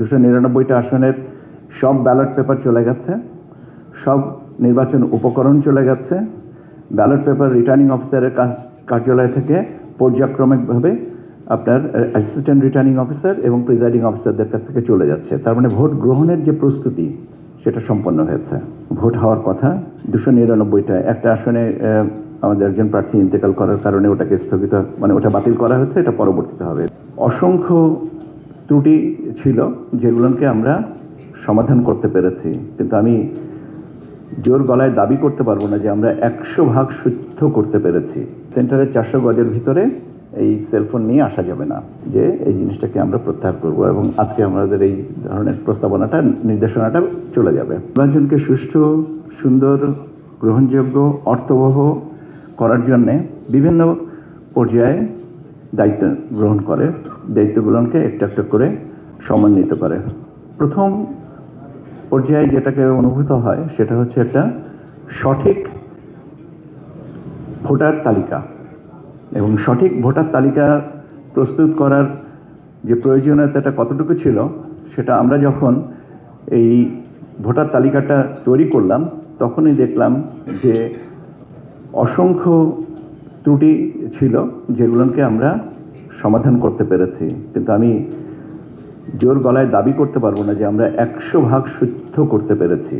299টা আসনের সব ballot paper চলে গেছে, সব নির্বাচন উপকরণ চলে গেছে। ব্যালট পেপার রিটার্নিং অফিসারের কার্যালয় থেকে পর্যায়ক্রমিকভাবে আপনার অ্যাসিস্ট্যান্ট রিটার্নিং অফিসার এবং প্রিজাইডিং অফিসারদের কাছ থেকে চলে যাচ্ছে। তার মানে ভোট গ্রহণের যে প্রস্তুতি সেটা সম্পন্ন হয়েছে। ভোট হওয়ার কথা 299টা, একটা আসনে আমাদের একজন প্রার্থী ইন্তেকাল করার কারণে ওটাকে স্থগিত, মানে ওটা বাতিল করা হচ্ছে, এটা পরবর্তীতে হবে। অসংখ্য ত্রুটি ছিল যেগুলোকে আমরা সমাধান করতে পেরেছি, কিন্তু আমি জোর গলায় দাবি করতে পারবো না যে আমরা 100% শুদ্ধ করতে পেরেছি। সেন্টারের 400 গজের ভিতরে এই সেলফোন নিয়ে আসা যাবে না, যে এই জিনিসটাকে আমরা প্রত্যাহার করব, এবং আজকে আমাদের এই ধরনের প্রস্তাবনাটা, নির্দেশনাটা চলে যাবে। নির্বাচনকে সুষ্ঠু, সুন্দর, গ্রহণযোগ্য, অর্থবহ করার জন্যে বিভিন্ন পর্যায়ে দায়িত্ব গ্রহণ করে, দায়িত্বগুলোকে একটা একটা করে সমন্বিত করে। প্রথম পর্যায়ে যেটাকে অনুভূত হয় সেটা হচ্ছে একটা সঠিক ভোটার তালিকা, এবং সঠিক ভোটার তালিকা প্রস্তুত করার যে প্রয়োজনীয়তাটা কতটুকু ছিল সেটা আমরা যখন এই ভোটার তালিকাটা তৈরি করলাম তখনই দেখলাম যে অসংখ্য ত্রুটি ছিল যেগুলোকে আমরা সমাধান করতে পেরেছি, কিন্তু আমি জোর গলায় দাবি করতে পারবো না যে আমরা 100% শুদ্ধ করতে পেরেছি।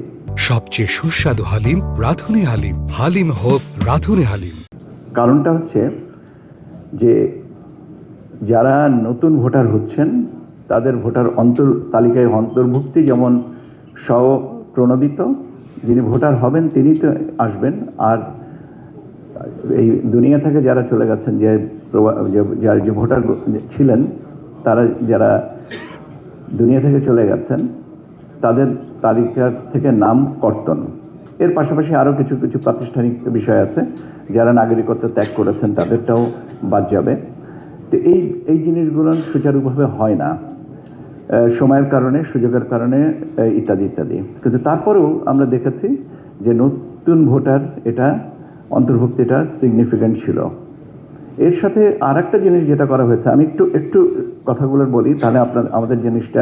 সবচেয়ে সুস্বাদু হালিম রাঁধুনি হালিম, হালিম হোক রাঁধুনি হালিম। কারণটা হচ্ছে যে যারা নতুন ভোটার হচ্ছেন তাদের ভোটার তালিকায় অন্তর্ভুক্তি যেমন স্বপ্রণোদিত, যিনি ভোটার হবেন তিনি তো আসবেন, আর এই দুনিয়া থেকে যারা চলে গেছেন, যে ভোটার ছিলেন তারা যারা দুনিয়া থেকে চলে গেছেন তাদের তালিকার থেকে নাম কর্তন। এর পাশাপাশি আরও কিছু কিছু প্রাতিষ্ঠানিক বিষয় আছে, যারা নাগরিকত্ব ত্যাগ করেছেন তাদেরটাও বাদ যাবে। তো এই জিনিসগুলো সুচারুভাবে হয় না, সময়ের কারণে, সুযোগের কারণে, ইত্যাদি ইত্যাদি। কিন্তু তারপরেও আমরা দেখেছি যে নতুন ভোটার এটা অন্তর্ভুক্তিটা সিগনিফিক্যান্ট ছিল। এর সাথে আর একটা জিনিস যেটা করা হয়েছে, আমি একটু কথাগুলো বলি, তাহলে আমাদের জিনিসটা,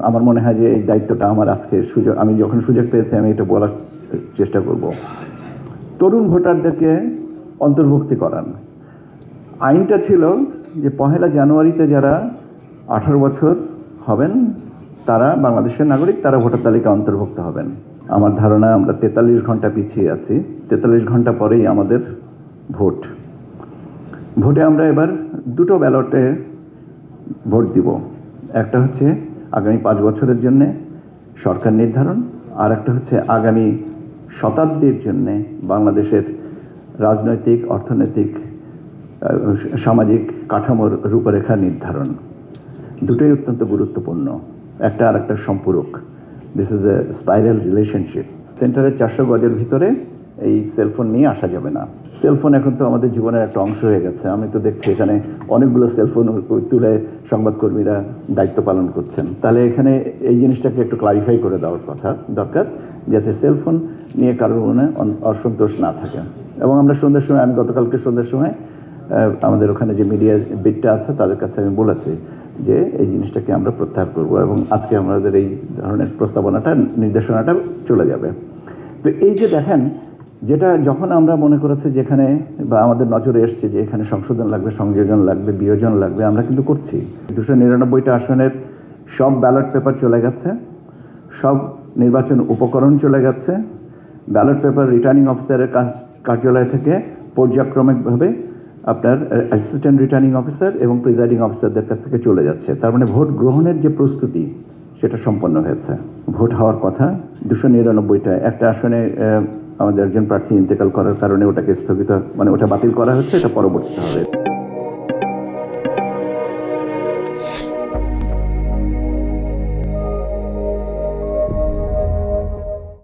আমার মনে হয় যে এই দায়িত্বটা আমার আজকে আমি যখন সুযোগ পেয়েছি আমি এটা বলার চেষ্টা করব। তরুণ ভোটারদেরকে অন্তর্ভুক্তি করান। আইনটা ছিল যে 1 জানুয়ারিতে যারা 18 বছর হবেন তারা বাংলাদেশের নাগরিক, তারা ভোটার তালিকা অন্তর্ভুক্ত হবেন। আমার ধারণা আমরা 43 ঘন্টা পিছিয়ে আছি। 43 ঘন্টা পরেই আমাদের ভোটে আমরা এবার 2টো ব্যালটে ভোট দিব। একটা হচ্ছে আগামী 5 বছরের জন্যে সরকার নির্ধারণ, আর একটা হচ্ছে আগামী শতাব্দীর জন্যে বাংলাদেশের রাজনৈতিক, অর্থনৈতিক, সামাজিক কাঠামোর রূপরেখা নির্ধারণ। দুটোই অত্যন্ত গুরুত্বপূর্ণ, একটা আর একটা সম্পূরক। This is a spiral relationship. সেন্টারের 400 গজের ভিতরে এই সেলফোন নিয়ে আসা যাবে না। সেলফোন এখন তো আমাদের জীবনের একটা অংশ হয়ে গেছে। আমি তো দেখছি এখানে অনেকগুলো সেলফোন তুলে সংবাদকর্মীরা দায়িত্ব পালন করছেন। তাহলে এখানে এই জিনিসটাকে একটু ক্লারিফাই করে দেওয়ার দরকার, যাতে সেলফোন নিয়ে কারোর মনে অসন্তোষ না থাকে। এবং আমরা সন্ধ্যার সময়, আমি গতকালকে সন্ধ্যার সময় আমাদের ওখানে যে মিডিয়া বিটটা আছে তাদের কাছে আমি বলেছি যে এই জিনিসটাকে আমরা প্রত্যাহার করব, এবং আজকে আমাদের এই ধরনের প্রস্তাবনাটা, নির্দেশনাটা চলে যাবে। তো এই যে দেখেন, যেটা যখন আমরা মনে করেছি যেখানে, বা আমাদের নজরে এসছে যে এখানে সংশোধন লাগবে, সংযোজন লাগবে, বিয়োজন লাগবে, আমরা কিন্তু করছি। 299টা আসনের সব ব্যালট পেপার চলে গেছে, সব নির্বাচন উপকরণ চলে গেছে। ব্যালট পেপার রিটার্নিং অফিসারের কার্যালয় থেকে পর্যায়ক্রমিকভাবে আপনার অ্যাসিস্ট্যান্ট রিটার্নিং অফিসার এবং প্রিজাইডিং অফিসারদের কাছ থেকে চলে যাচ্ছে। তার মানে ভোট গ্রহণের যে প্রস্তুতি সেটা সম্পন্ন হয়েছে। ভোট হওয়ার কথা 299টা, একটা আসনে আমাদের একজন প্রার্থী ইন্তেকাল করার কারণে ওটাকে স্থগিত, মানে ওটা বাতিল করা হচ্ছে, এটা পরবর্তীতে হবে।